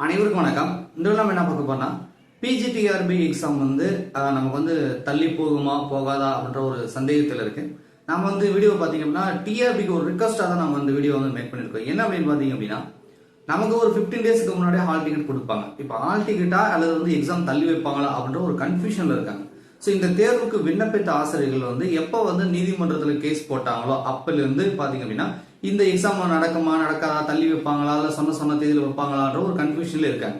அனைவருக்கும் வணக்கம். இந்த நம்ம என்ன பார்க்க போறோம்னா பிஜிடிஆர்பி எக்ஸாம் நமக்கு தள்ளி போகுமா போகாதா அப்படின்ற ஒரு சந்தேகத்தில் இருக்கு. நம்ம வீடியோ பார்த்தீங்கன்னா டிஆர்பிக்கு ஒரு ரிக்வஸ்டாக தான் நம்ம வீடியோ மேக் பண்ணியிருக்கோம். என்ன அப்படின்னு பார்த்தீங்க அப்படின்னா நமக்கு ஒரு 15 டேஸ்க்கு முன்னாடியே ஹால் டிக்கெட் கொடுப்பாங்க. இப்போ ஹால் டிக்கெட்டா அல்லது எக்ஸாம் தள்ளி வைப்பாங்களா அப்படின்ற ஒரு கன்ஃபியூஷன்ல இருக்காங்க. ஸோ இந்த தேர்வுக்கு விண்ணப்பித்த ஆசிரியர்கள் எப்போ நீதிமன்றத்தில் கேஸ் போட்டாங்களோ அப்போலேருந்து பார்த்தீங்க அப்படின்னா இந்த எக்ஸாம் நடக்குமா நடக்காதா, தள்ளி வைப்பாங்களா, இல்லை சொன்ன தேதியில் வைப்பாங்களான்ற ஒரு கன்ஃபியூஷன்ல இருக்காங்க.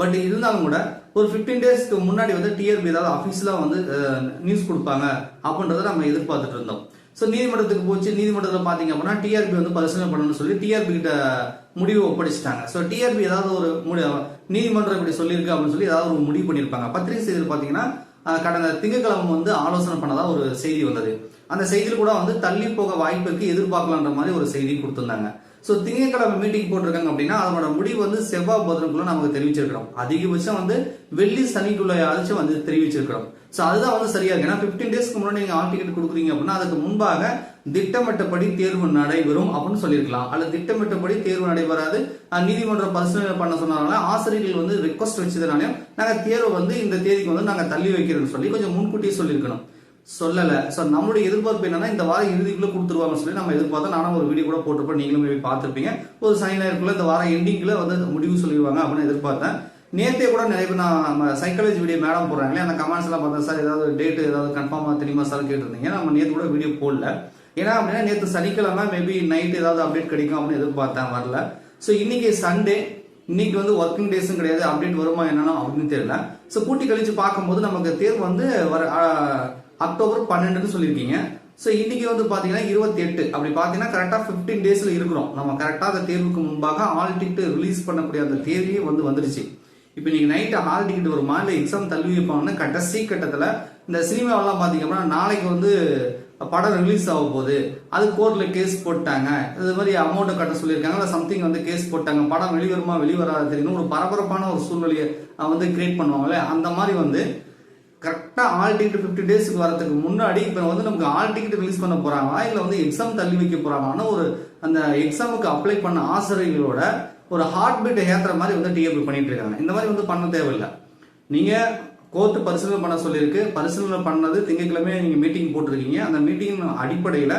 பட் இருந்தாலும் கூட ஒரு 15 டேஸ்க்கு முன்னாடி டிஆர்பி ஏதாவது அஃபீஷியலா நியூஸ் கொடுப்பாங்க அப்படின்றத நம்ம எதிர்பார்த்துட்டு இருந்தோம். ஸோ நீதிமன்றத்துக்கு போச்சு. நீதிமன்றத்தில் பார்த்தீங்க அப்படின்னா டிஆர்பி பரிசீலனை பண்ணணும்னு சொல்லி டிஆர்பி கிட்ட முடிவு ஒப்படைச்சிட்டாங்க. ஸோ டிஆர்பி ஏதாவது ஒரு நீதிமன்றம் இப்படி சொல்லியிருக்கு அப்படின்னு சொல்லி ஏதாவது ஒரு முடிவு பண்ணியிருப்பாங்க. பத்திரிகை செய்தியில் பார்த்தீங்கன்னா கடந்த திங்கட்கிழமை ஆலோசனை பண்ணதா ஒரு செய்தி வந்தது. அந்த செய்தியில் கூட தள்ளி போக வாய்ப்பு இருக்கு, எதிர்பார்க்கலான்ற மாதிரி ஒரு செய்தி கொடுத்திருந்தாங்க. ஸோ திங்கட்கிழமை மீட்டிங் போட்டிருக்காங்க அப்படின்னா அதனோட முடிவு செவ்வாய் புதனுக்குள்ள நமக்கு தெரிவிச்சிருக்கிறோம். அதிகபட்சம் வெள்ளி சனிக்குள்ளாச்சும் தெரிவிச்சிருக்கிறோம். ஸோ அதுதான் சரியா இருக்கு. ஏன்னா 15 டேஸ்க்கு முன்னாடி நீங்க ஆல் டிக்கெட் கொடுக்குறீங்க அப்படின்னா அதுக்கு முன்பாக திட்டமிட்டபடி தேர்வு நடைபெறும் அப்படின்னு சொல்லியிருக்கலாம். அல்லது திட்டமிட்டபடி தேர்வு நடைபெறாது, நீதிமன்றம் பரிசீலனை பண்ண சொன்னால ஆசிரியர்கள் ரிக்வஸ்ட் வச்சதுனால நாங்க தேர்வு இந்த தேதிக்கு நாங்க தள்ளி வைக்கிறோம்னு சொல்லி கொஞ்சம் முன்கூட்டியே சொல்லியிருக்கணும். சொல்லல. ஸோ நம்மளுடைய எதிர்பார்ப்பு என்னன்னா இந்த வாரம் இறுதிக்குள்ள கொடுத்துருவாங்கன்னு சொல்லி நம்ம எதிர்பார்த்தோம். நானும் ஒரு வீடியோ கூட போட்டிருப்பேன், நீங்களும் போய் பார்த்துருப்பீங்க. ஒரு சனி ஞாயிறுக்குள்ள இந்த வாரம் எண்டிங்ல முடிவு சொல்லிடுவாங்க அப்படின்னு எதிர்பார்த்தேன். நேற்றே கூட நிறைய பேர் நம்ம சைக்காலஜி வீடியோ மேடம் போடுறாங்களே அந்த கமெண்ட்ஸ் எல்லாம் பார்த்தா சார் ஏதாவது டேட் ஏதாவது கன்ஃபார்மா தெரியுமா சார் கேட்டிருந்தீங்க. நம்ம நேற்று கூட வீடியோ போடல. ஏன்னா அப்படின்னா நேற்று சனிக்கிழமை மேபி நைட் ஏதாவது அப்டேட் கிடைக்கும் அப்படின்னு எதிர்பார்த்தேன், வரல. ஸோ இன்னைக்கு சண்டே, இன்னைக்கு ஒர்க்கிங் டேஸும் கிடையாது, அப்டேட் வருமா என்னன்னா அப்படின்னு தெரியல. ஸோ கூட்டி கழிச்சு பார்க்கும்போது நமக்கு தேர்வு வர அக்டோபர் 12 சொல்லியிருக்கீங்க. ஸோ இன்னைக்கு பாத்தீங்கன்னா 28. அப்படி பாத்தீங்கன்னா கரெக்டா 15 டேஸ்ல இருக்கிறோம். நம்ம கரெக்டா அந்த தேர்வுக்கு முன்பாக ஹால் டிக்கெட் ரிலீஸ் பண்ணக்கூடிய அந்த தேதியே வந்துருச்சு. இப்போ நீங்க நைட் ஹால் டிக்கெட் ஒரு மாதிரி எக்ஸாம் தள்ளி வைப்பாங்கன்னா கடைசி கட்டத்துல இந்த சினிமாவெல்லாம் பாத்தீங்கன்னா நாளைக்கு படம் ரிலீஸ் ஆக போகுது, அது கோர்ட்ல கேஸ் போட்டாங்க, இது மாதிரி அமௌண்ட் கட்ட சொல்லியிருக்காங்க, சம்திங் கேஸ் போட்டாங்க, படம் வெளிவருமா வெளிவராது தெரியும், ஒரு பரபரப்பான ஒரு சூழ்நிலையை கிரியேட் பண்ணுவாங்களே அந்த மாதிரி கரெக்டா ஆல் டிக்கெட் 15 டேஸ்க்கு வரதுக்கு முன்னாடி இப்ப நமக்கு ஆல் டிக்கெட் ரிலீஸ் பண்ண போறாங்களா இல்ல எக்ஸாம் தள்ளி வைக்க போறாங்கன்னு ஒரு அந்த எக்ஸாமுக்கு அப்ளை பண்ண ஆசிரியர்களோட ஒரு ஹார்ட் பீட் ஏத்துற மாதிரி டிஆர்பி பண்ணிட்டு இருக்காங்க. இந்த மாதிரி பண்ண தேவையில்லை. நீங்க கோர்ட் பரிசீலனை பண்ண சொல்லியிருக்கு, பரிசீலனை பண்ணது திங்கட்கிழமை நீங்க மீட்டிங் போட்டிருக்கீங்க. அந்த மீட்டிங் அடிப்படையில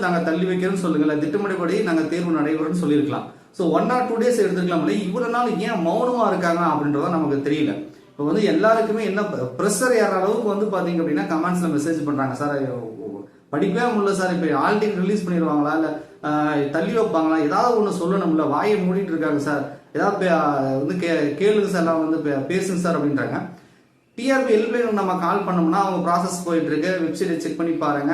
நாங்க தள்ளி வைக்கிறோம்னு சொல்லுங்க, திட்டமிடப்படி நாங்க தேர்வு நடைபெறும்னு சொல்லியிருக்கலாம். ஸோ 1 or 2 டேஸ் எடுத்துக்கலாம்ல. இவ்வளவு நாள் ஏன் மௌனமா இருக்காங்க அப்படின்றத நமக்கு தெரியல. இப்போ எல்லாருக்குமே என்ன ப்ரெஷர் ஏற அளவுக்கு பாத்தீங்க அப்படின்னா கமெண்ட்ஸ்ல மெசேஜ் பண்றாங்க, சார் படிக்கவே முடியல சார், இப்போ ஆல் டிக்கெட் ரிலீஸ் பண்ணிடுவாங்களா இல்ல தள்ளி வைப்பாங்களா, ஏதாவது ஒண்ணு சொல்லணும்ல, வாயை மூடிட்டு இருக்காங்க சார், ஏதாவது கேளுங்க சார், எல்லாம் பேசுங்க சார் அப்படின்றாங்க. டிஆர்பி ஹெல்ப்லைன் நம்ம கால் பண்ணோம்னா அவங்க ப்ராசஸ் போயிட்டு இருக்கு, வெப்சைட்டை செக் பண்ணி பாருங்க,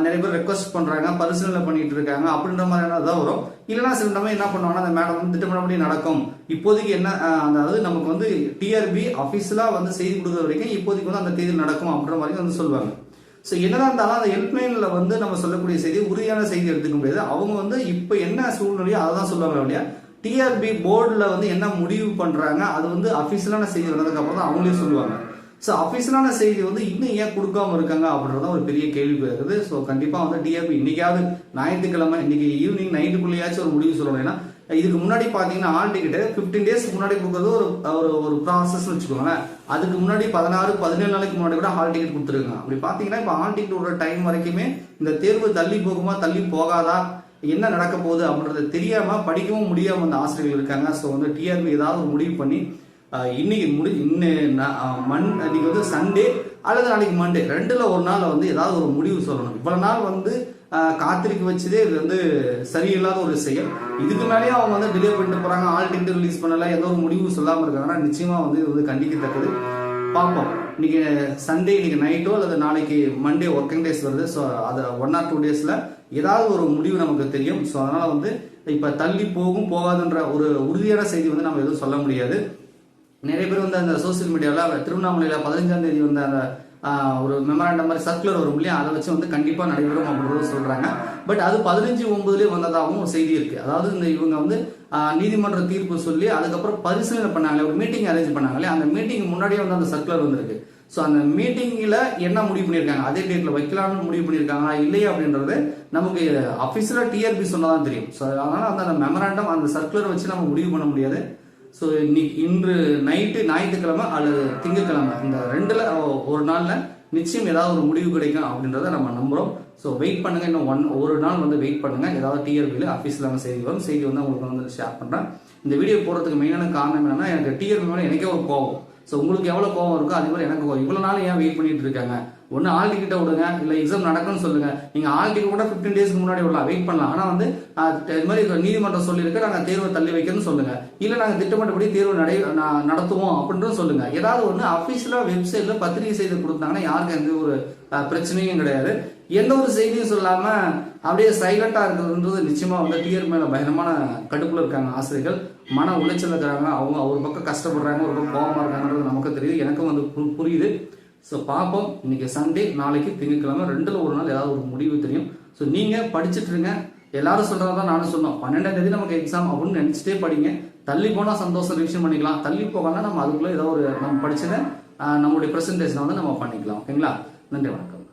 நிறைய பேர் ரெக்வஸ்ட் பண்றாங்க, பரிசீலனை பண்ணிட்டு இருக்காங்க அப்படின்ற மாதிரியான தான் வரும். இல்லைன்னா சில நம்ம என்ன பண்ணுவாங்கன்னா அந்த மேடம் திட்டமிடப்படி நடக்கும், இப்போதைக்கு என்ன அதாவது நமக்கு டிஆர்பி அபிஷியலா செய்தி கொடுக்குற வரைக்கும் இப்போதைக்கு அந்த தேதி நடக்கும் அப்படின்ற மாதிரி சொல்லுவாங்க. ஸோ என்னதான் இருந்தாலும் அந்த ஹெல்ப்லைன்ல நம்ம சொல்லக்கூடிய செய்தி உறுதியான செய்தி எடுத்துக்க முடியாது. அவங்க இப்போ என்ன சூழ்நிலையோ அதை தான் சொல்லுவாங்க இல்லையா. டிஆர்பி போர்டுல என்ன முடிவு பண்றாங்க அது அபிஷியலான செய்தி வந்ததுக்கு அப்புறம் தான் அவங்களே சொல்லுவாங்க. ஸோ அபிஷியலான செய்தி இன்னும் ஏன் கொடுக்காம இருக்காங்க அப்படின்றத ஒரு பெரிய கேள்வி இருக்குது. ஸோ கண்டிப்பா டிஆர்பி இன்னைக்காவது ஞாயிற்றுக்கிழமை இன்னைக்கு ஈவினிங் நைட்டுக்குள்ளேயாச்சும் ஒரு முடிவு சொல்லணும். ஏன்னா இதுக்கு முன்னாடி பாத்தீங்கன்னா ஆல் டிக்கெட் 15 டேஸ்க்கு முன்னாடி கொடுக்கறது ஒரு ப்ராசஸ் வச்சுக்கோங்களேன். அதுக்கு முன்னாடி 16-17 நாளைக்கு முன்னாடி கூட ஹால் டிக்கெட் கொடுத்துருக்காங்க. அப்படி பாத்தீங்கன்னா இப்போ ஹால் டிக்கெட் ஒரு டைம் வரைக்குமே இந்த தேர்வு தள்ளி போகுமா தள்ளி போகாதா என்ன நடக்க போகுது அப்படின்றது தெரியாம படிக்கவும் முடியாம அந்த ஆசிரியர்கள் இருக்காங்க. ஸோ டிஆர்பி ஏதாவது ஒரு முடிவு பண்ணி இன்னைக்கு சண்டே அல்லது நாளைக்கு மண்டே 2ல ஒரு நாள் ஏதாவது ஒரு முடிவு சொல்லணும். இவ்வளவு நாள் காத்திருக்க வச்சதே சரியில்லாத ஒரு செயல். இதுக்கு மேலேயே அவங்க டிலே பண்ணிட்டு போறாங்க, ஆல் டிக்கெட் ரிலீஸ் பண்ணல, ஏதோ ஒரு முடிவு சொல்லாம இருக்காங்கன்னா நிச்சயமா இது கண்டிக்கத்தக்கது. பார்ப்போம். இன்னைக்கு சண்டே, இன்னைக்கு நைட்டோ அல்லது நாளைக்கு மண்டே ஒர்க்கிங் டேஸ் வருது. ஸோ அது 1 or 2 டேஸ்ல ஏதாவது ஒரு முடிவு நமக்கு தெரியும். ஸோ அதனால இப்ப தள்ளி போகும் போகாதுன்ற ஒரு உறுதியான செய்தி நம்ம எதுவும் சொல்ல முடியாது. நிறைய பேர் அந்த சோசியல் மீடியாவில் திருவண்ணாமலையில் 15ஆம் தேதி அந்த ஒரு மெமராண்டம் மாதிரி சர்க்குலர் வரும் இல்லையா, அதை வச்சு கண்டிப்பா நடைபெறும் அப்படின்றத சொல்றாங்க. பட் அது 15/9 வந்ததாகவும் ஒரு செய்தி இருக்கு. அதாவது இவங்க நீதிமன்ற தீர்ப்பு சொல்லி அதுக்கப்புறம் பரிசீலனை பண்ணாங்களே, ஒரு மீட்டிங் அரேஞ்ச் பண்ணாங்களே, அந்த மீட்டிங் முன்னாடியே அந்த சர்க்குலர் வந்திருக்கு. ஸோ அந்த மீட்டிங்ல என்ன முடிவு பண்ணியிருக்காங்க, அதே டேட்ல வைக்கலாம்னு முடிவு பண்ணியிருக்காங்களா இல்லையா அப்படின்றது நமக்கு அபிஷியலா டிஆர்பி சொன்னதான் தெரியும். ஸோ அதனால அந்த மெமராண்டம் அந்த சர்க்குலர் வச்சு நம்ம முடிவு பண்ண முடியாது. ஸோ இன்று நைட்டு ஞாயிற்றுக்கிழமை அல்லது திங்கட்கிழமை இந்த ரெண்டுல ஒரு நாள்ல நிச்சயம் ஏதாவது ஒரு முடிவு கிடைக்கும் அப்படின்றத நம்ம நம்புறோம். ஸோ வெயிட் பண்ணுங்க, இன்னும் ஒரு நாள் வந்து வெயிட் பண்ணுங்க. ஏதாவது டிஆர்பியில் ஆஃபீஸில் செய்தி வரும், செய்தி வந்து உங்களுக்கு வந்து ஷேர் பண்றேன். இந்த வீடியோ போடுறதுக்கு மெயினான காரணம் என்னன்னா, எனக்கு டிஆர்பி மேலே எனக்கே ஒரு கோவம். ஸோ உங்களுக்கு எவ்வளோ கோவம் இருக்கோ அதே மாதிரி எனக்கு இவ்வளோ நாள் ஏன் வெயிட் பண்ணிட்டு இருக்காங்க, ஒன்று ஆல் டிக்கெட்டை விடுங்க, இல்லை எக்ஸாம் நடக்கும்னு சொல்லுங்க. நீங்கள் ஆல் டிக்கெட் கூட 15 டேஸ்க்கு முன்னாடி விடலாம், வெயிட் பண்ணலாம். ஆனால் வந்து இது மாதிரி நீதிமன்றம் சொல்லியிருக்கு நாங்கள் தேர்வை தள்ளி வைக்கணும்னு சொல்லுங்க, இல்லை நாங்கள் திட்டமிட்டபடி தேர்வு நடத்துவோம் அப்படின்றது சொல்லுங்க. ஏதாவது ஒன்று அஃபீஷியலாக வெப்சைட்ல பத்திரிகை செய்தி கொடுத்தாங்கன்னா யாருக்கு எந்த ஒரு பிரச்சனையும் கிடையாது. எந்த ஒரு செய்தியும் சொல்லாம அப்படியே சைலண்டா இருக்கிறதுன்றது நிச்சயமா வந்து டிஆர் மேல பயங்கரமான கடுப்புல இருக்காங்க ஆசிரியர்கள், மன உளைச்சல் இருக்கிறாங்க. அவங்க ஒரு பக்கம் கஷ்டப்படுறாங்க, ஒரு பக்கம் கோபமா இருக்காங்கன்றது நமக்கு தெரியுது, எனக்கும் வந்து புரியுது. ஸோ பார்ப்போம். இன்னைக்கு சண்டே, நாளைக்கு திங்கட்கிழமை, ரெண்டுல ஒரு நாள் ஏதாவது ஒரு முடிவு தெரியும். ஸோ நீங்க படிச்சுட்டு இருங்க. எல்லாரும் சொல்றதான் நானும் சொன்னோம், 12ஆம் தேதி நமக்கு எக்ஸாம் அப்படின்னு நினைச்சிட்டே படிங்க. தள்ளி போனா சந்தோஷம், ரிவிஷன் பண்ணிக்கலாம். தள்ளி போகலாம் நம்ம அதுக்குள்ள ஏதோ ஒரு நம்ம படிச்சதை நம்மளுடைய பிரசன்டேஷனை வந்து நம்ம பண்ணிக்கலாம். ஓகேங்களா? நன்றி, வணக்கம்.